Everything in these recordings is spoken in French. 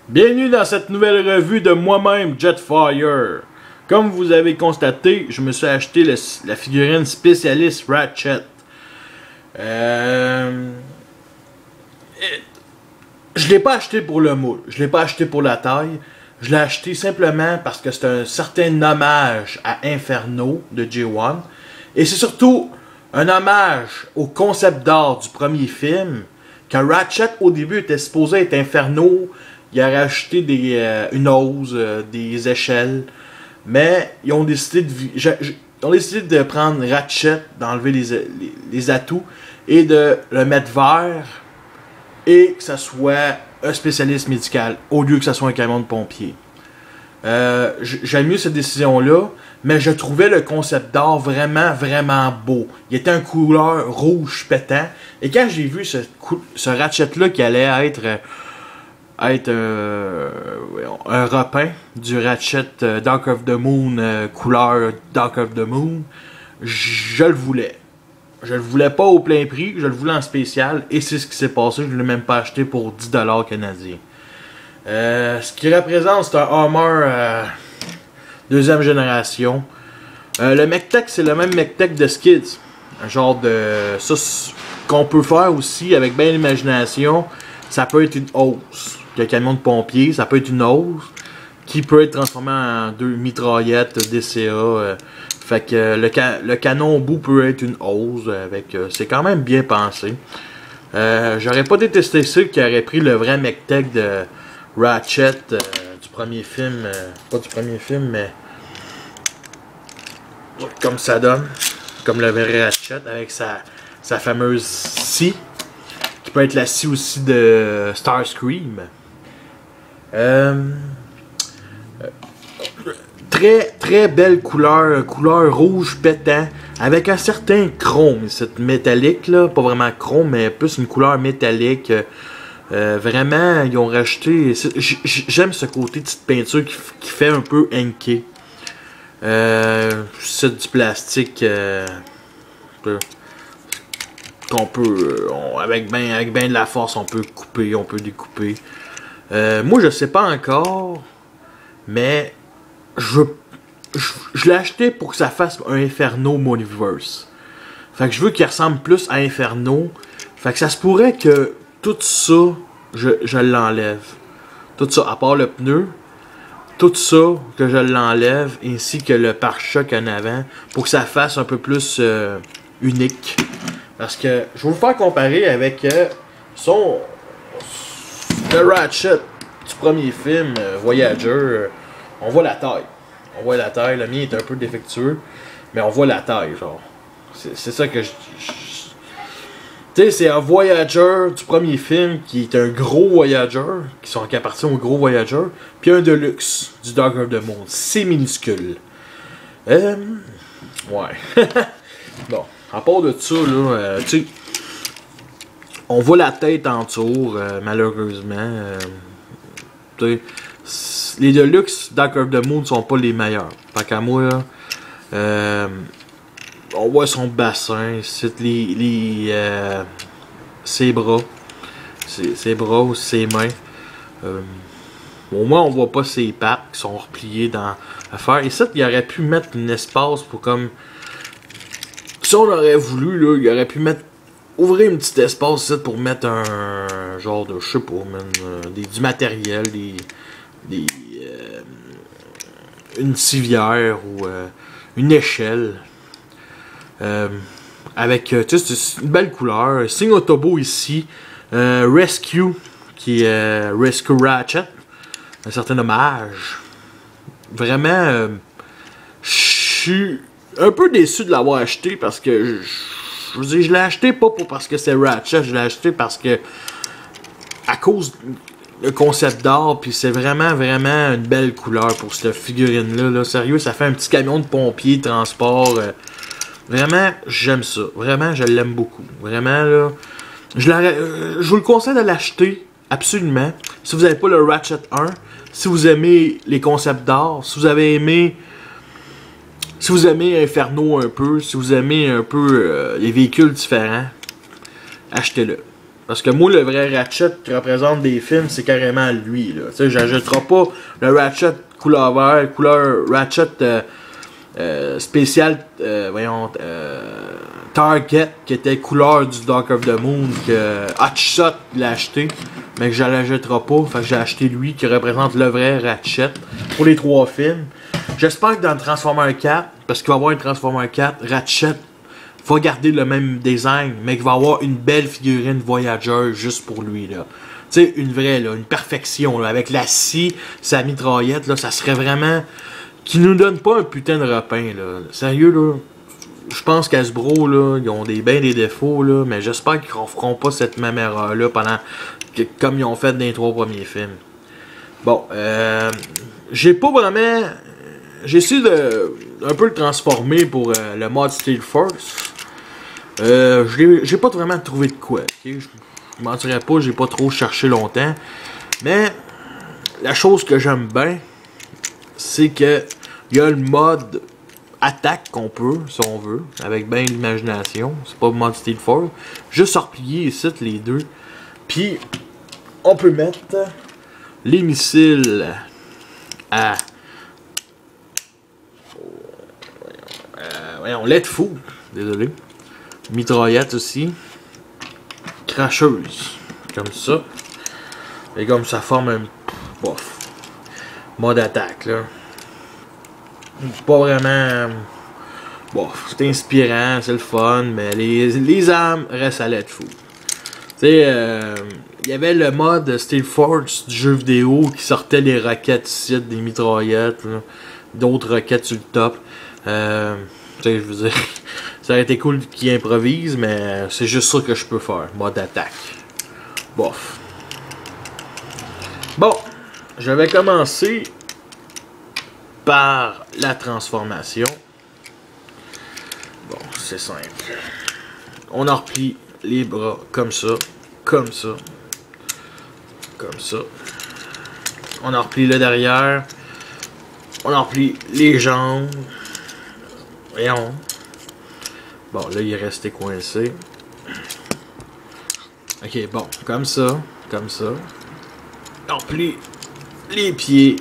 Bienvenue dans cette nouvelle revue de moi-même, Jetfire. Comme vous avez constaté, je me suis acheté la figurine spécialiste Ratchet. Je l'ai pas acheté pour le moule, je l'ai pas acheté pour la taille. Je l'ai acheté simplement parce que c'est un certain hommage à Inferno de J1. Et c'est surtout un hommage au concept d'art du premier film. Quand Ratchet au début était supposé être Inferno, il a rajouté une hausse, des échelles. Mais ils ont décidé de prendre Ratchet, d'enlever les atouts et de le mettre vert et que ça soit un spécialiste médical au lieu que ça soit un camion de pompier. J'aime mieux cette décision-là, mais je trouvais le concept d'art vraiment beau. Il était en couleur rouge pétant. Et quand j'ai vu ce Ratchet-là qui allait être un repeint du Ratchet Dark of the Moon, couleur Dark of the Moon, je le voulais. Je le voulais pas au plein prix, je le voulais en spécial, et c'est ce qui s'est passé, je ne l'ai même pas acheté pour 10$ canadiens. Ce qui représente, c'est un Hummer deuxième génération. Le MechTech, c'est le même MechTech de Skids. Un genre de... Ça, qu'on peut faire aussi, avec bien l'imagination, ça peut être une hausse. Le camion de pompier, ça peut être une hausse qui peut être transformée en deux mitraillettes DCA. Fait que le canon au bout peut être une hausse. C'est quand même bien pensé. J'aurais pas détesté ça qui aurait pris le vrai MechTech de Ratchet du premier film. Pas du premier film, mais comme ça donne. Comme le vrai Ratchet avec sa fameuse scie. Qui peut être la scie aussi de Starscream. Très belle couleur rouge pétant avec un certain chrome, cette métallique là, pas vraiment chrome mais plus une couleur métallique. Vraiment ils ont rajouté, j'aime ce côté de petite peinture qui fait un peu inké. C'est du plastique qu'on peut avec ben de la force on peut couper, on peut découper. Moi je sais pas encore, mais je l'ai acheté pour que ça fasse un Inferno Mooniverse. Fait que je veux qu'il ressemble plus à Inferno. Fait que ça se pourrait que tout ça je l'enlève. Tout ça, à part le pneu, tout ça que je l'enlève, ainsi que le pare-choc en avant, pour que ça fasse un peu plus unique. Parce que je vais vous faire comparer avec le Ratchet du premier film, Voyager. On voit la taille. On voit la taille. Le mien est un peu défectueux, mais on voit la taille, genre. C'est ça que je... Tu sais, c'est un Voyager du premier film qui est un gros Voyager, qui appartient au gros Voyager, puis un Deluxe du Dark of the Moon. C'est minuscule. Ouais. Bon. À part de ça, là, tu sais, on voit la tête en dessous, malheureusement. Les Deluxe Dark of the Moon sont pas les meilleurs. Fait qu'à moi, là, on voit son bassin, c'est ses bras. Ses bras ou ses mains. Au moins, on voit pas ses pattes qui sont repliées dans l'affaire. Et ça, il aurait pu mettre un espace pour comme... Si on aurait voulu, là, il aurait pu ouvrir un petit espace ici pour mettre un genre de, je sais pas, du matériel, une civière ou une échelle. Avec, tu sais, c'est une belle couleur. Signe Autobo ici. Rescue, qui est Rescue Ratchet. Un certain hommage. Vraiment, je suis un peu déçu de l'avoir acheté parce que je veux dire, je l'ai acheté pas parce que c'est Ratchet, je l'ai acheté parce que à cause du concept d'art, puis c'est vraiment une belle couleur pour cette figurine là. Sérieux, ça fait un petit camion de pompier transport. Vraiment, j'aime ça. Vraiment, je l'aime beaucoup. Vraiment là, je vous le conseille de l'acheter absolument. Si vous n'avez pas le Ratchet 1, si vous aimez les concepts d'art, si vous aimez Inferno un peu, si vous aimez un peu les véhicules différents, achetez-le. Parce que moi, le vrai Ratchet qui représente des films, c'est carrément lui, là. Tu sais, j'achèterai pas le Ratchet couleur vert, couleur Ratchet spécial, Target, qui était couleur du Dark of the Moon, que Hotshot l'a acheté, mais que je l'achèterai pas. Fait que j'ai acheté lui, qui représente le vrai Ratchet, pour les 3 films. J'espère que dans le Transformer 4, parce qu'il va y avoir un Transformer 4, Ratchet va garder le même design, mais qu'il va avoir une belle figurine Voyager juste pour lui, là. Tu sais, une vraie, là, une perfection, là, avec la scie, sa mitraillette, là, ça serait vraiment... Qui nous donne pas un putain de repain, là. Sérieux, là. Je pense qu'Hasbro, là, ils ont ben des défauts, là, mais j'espère qu'ils ne feront pas cette même erreur-là comme ils ont fait dans les 3 premiers films. Bon, j'ai pas vraiment... J'ai essayé de un peu le transformer pour le mode Steel Force. J'ai pas vraiment trouvé de quoi. Okay? Je mentirais pas, j'ai pas trop cherché longtemps. Mais la chose que j'aime bien, c'est que il y a le mode attaque qu'on peut, si on veut, avec bien l'imagination. C'est pas le mode Steel Force. Juste replier ici les deux. Puis on peut mettre les missiles à voyons, LED fou, désolé. Mitraillette aussi. Cracheuse. Comme ça. Et comme ça forme un... Bof. Mode attaque, là. Pas vraiment... Bof. C'est inspirant, c'est le fun, mais les armes restent à LED fou. Tu sais, il y avait le mode Steel Force du jeu vidéo qui sortait les roquettes ici, des mitraillettes, d'autres roquettes sur le top. Tu sais, je veux dire, ça aurait été cool qu'ils improvisent, mais c'est juste ça que je peux faire. Mode attaque. Bof. Bon, je vais commencer par la transformation. Bon, c'est simple. On en replie les bras comme ça, comme ça, comme ça. On en replie le derrière. On en replie les jambes. Voyons. Bon, là, il est resté coincé. Ok, bon, comme ça, comme ça. On replie les pieds.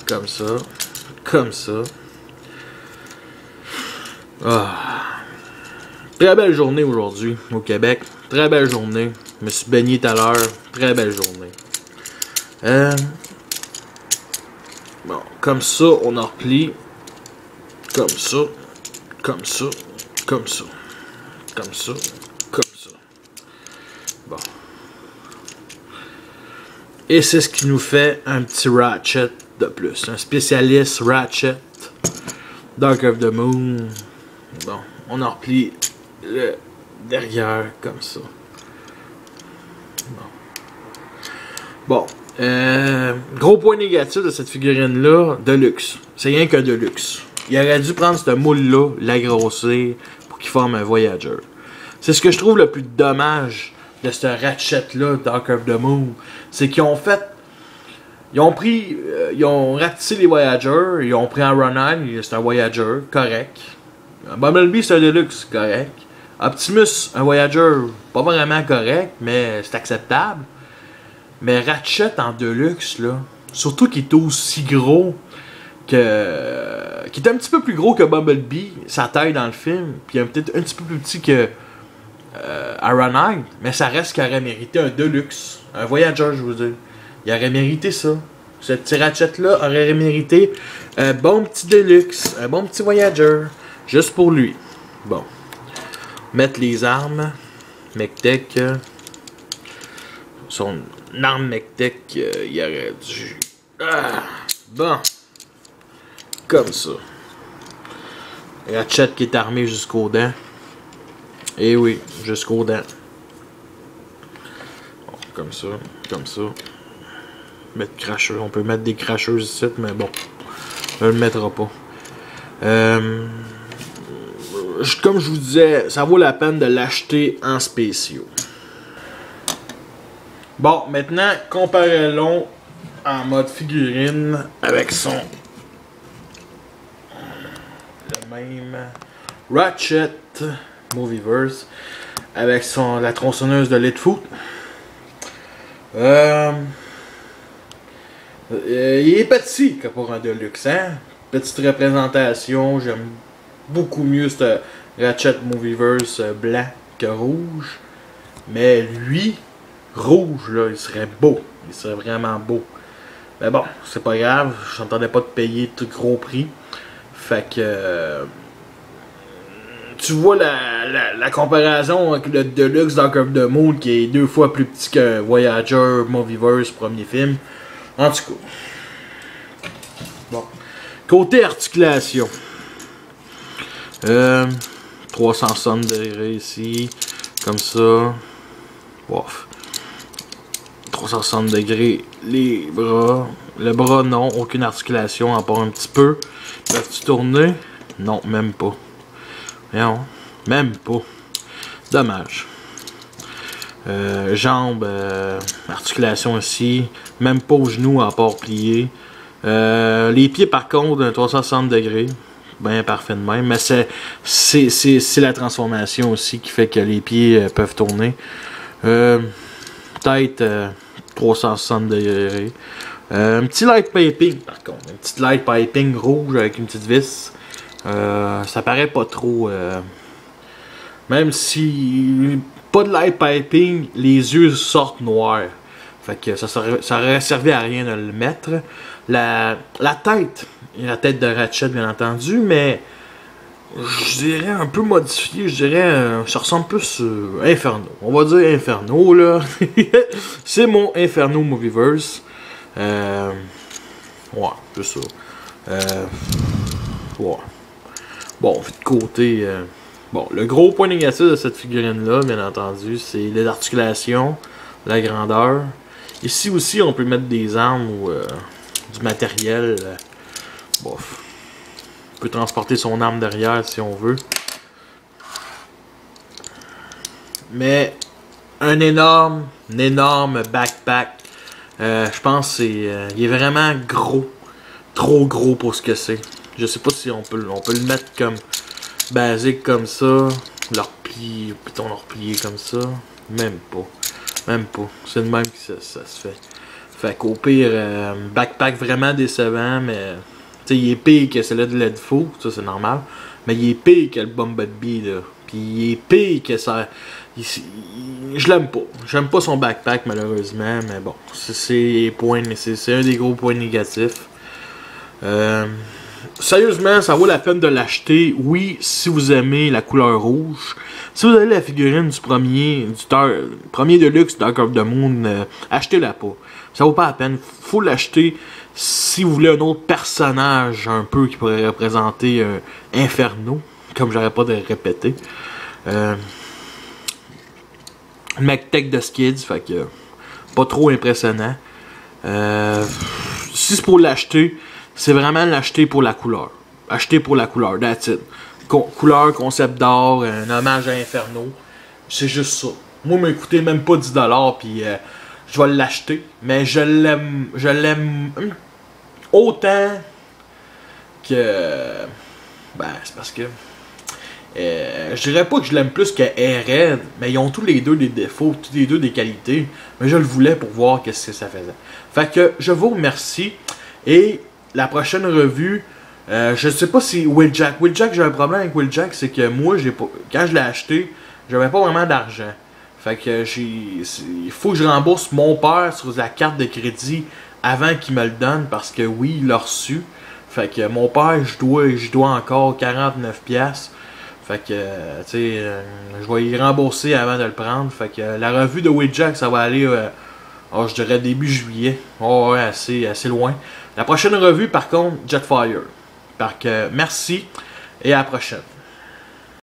Comme ça, comme ça. Ah. Très belle journée aujourd'hui au Québec. Très belle journée. Je me suis baigné tout à l'heure. Très belle journée. Bon, comme ça, on en replie. Comme ça. Comme ça. Comme ça. Comme ça. Comme ça. Bon. Et c'est ce qui nous fait un petit Ratchet de plus. Un spécialiste Ratchet. Dark of the Moon. Bon, on en replie le derrière comme ça. Bon. Gros point négatif de cette figurine-là, de luxe. C'est rien que de luxe. Il aurait dû prendre ce moule-là, l'agrossir, pour qu'il forme un Voyager. C'est ce que je trouve le plus dommage de ce Ratchet-là, Dark of the Moon. C'est qu'ils ont fait... Ils ont ratissé les Voyagers, ils ont pris un Ronald, c'est un Voyager, correct. Bumblebee, c'est un Deluxe, correct. Optimus, un Voyager, pas vraiment correct, mais c'est acceptable. Mais Ratchet en Deluxe, là, surtout qu'il est aussi gros que... qui est un petit peu plus gros que Bumblebee, sa taille dans le film, puis peut-être un petit peu plus petit que Ironhide, mais ça reste qu'il aurait mérité un Deluxe, un Voyager, je veux dire. Il aurait mérité ça. Ce petit Ratchet-là aurait mérité un bon petit Deluxe, un bon petit Voyager, juste pour lui. Bon. Mettre les armes. Mech-Tech. Son arme Mech-Tech, il aurait dû... Ah, bon. Comme ça. Ratchet qui est armé jusqu'aux dents. Eh oui, jusqu'aux dents. Bon, comme ça, comme ça. Mettre cracheux. On peut mettre des cracheuses ici, mais bon. On ne le mettra pas. Comme je vous disais, ça vaut la peine de l'acheter en spéciaux. Bon, maintenant, comparons en mode figurine avec son... le même Ratchet Movieverse. avec la tronçonneuse de Litfoot. Il est petit pour un Deluxe, hein? Petite représentation, j'aime beaucoup mieux ce Ratchet Movieverse blanc que rouge. Mais lui, rouge, là, il serait beau. Il serait vraiment beau. Mais bon, c'est pas grave, j'entendais pas de payer tout gros prix. Fait que... tu vois la comparaison avec le Deluxe Dark of the Moon qui est 2 fois plus petit que Voyager Movieverse, premier film. En tout cas. Bon. Côté articulation. 360 degrés ici. Comme ça. Ouf. 360 degrés les bras. Le bras, non. Aucune articulation, à part un petit peu. Peuvent-tu tourner? Non, même pas. Non, même pas. Dommage. Jambes, articulation ici. Même pas aux genoux, à part plier. Les pieds, par contre, 360 degrés. Bien parfait de même. Mais c'est la transformation aussi qui fait que les pieds peuvent tourner. Tête 360 degrés. Un petit light piping par contre. Un petit light piping rouge avec une petite vis. Ça paraît pas trop. Même si pas de light piping, les yeux sortent noirs. Fait que ça aurait servi à rien de le mettre. La tête. La tête de Ratchet bien entendu, mais je dirais un peu modifié, je dirais ça ressemble plus Inferno. On va dire Inferno là. C'est mon Inferno Movieverse. Ouais, c'est ça. Ouais. Bon, de côté. Bon, le gros point négatif de cette figurine là, bien entendu, c'est les articulations, la grandeur. Ici aussi, on peut mettre des armes ou du matériel. Bof. On peut transporter son arme derrière si on veut. Mais un énorme backpack. Je pense que il est vraiment gros. Trop gros pour ce que c'est. Je sais pas si on peut le mettre comme basique comme ça. Le replier, peut-on le replier comme ça? Même pas. Même pas. C'est de même que ça se fait. Fait qu'au pire, backpack vraiment décevant, mais... tu sais, il est pire que celui de Litfoot, ça c'est normal. Mais il est pire que le Bumblebee, là. Puis il est pire que ça... je l'aime pas. J'aime pas son backpack, malheureusement. Mais bon, c'est un des gros points négatifs. Sérieusement, ça vaut la peine de l'acheter. Oui, si vous aimez la couleur rouge. Si vous avez la figurine du premier Deluxe Dark of the Moon, achetez-la pas. Ça vaut pas la peine. Faut l'acheter si vous voulez un autre personnage un peu qui pourrait représenter Inferno. Comme j'aurais pas de le répéter. MacTech de Skids, fait que pas trop impressionnant. Si c'est pour l'acheter, c'est vraiment l'acheter pour la couleur. Acheter pour la couleur, that's it. Couleur, concept d'art, un hommage à Inferno. C'est juste ça. Moi, il m'a coûté même pas 10$, puis je vais l'acheter. Mais je l'aime autant que... Ben, c'est parce que... je dirais pas que je l'aime plus que Red, mais ils ont tous les deux des défauts, tous les deux des qualités. Mais je le voulais pour voir qu'est-ce que ça faisait. Fait que je vous remercie. Et la prochaine revue, je sais pas si Wheeljack, j'ai un problème avec Wheeljack, c'est que moi, quand je l'ai acheté, j'avais pas vraiment d'argent. Fait que il faut que je rembourse mon père sur la carte de crédit avant qu'il me le donne, parce que oui, il l'a reçu. Fait que mon père, je dois encore 49$. Fait que, tu sais, je vais y rembourser avant de le prendre. Fait que la revue de Wheeljack, ça va aller, je dirais début juillet. Oh, ouais, assez loin. La prochaine revue, par contre, Jetfire. Fait que, merci et à la prochaine.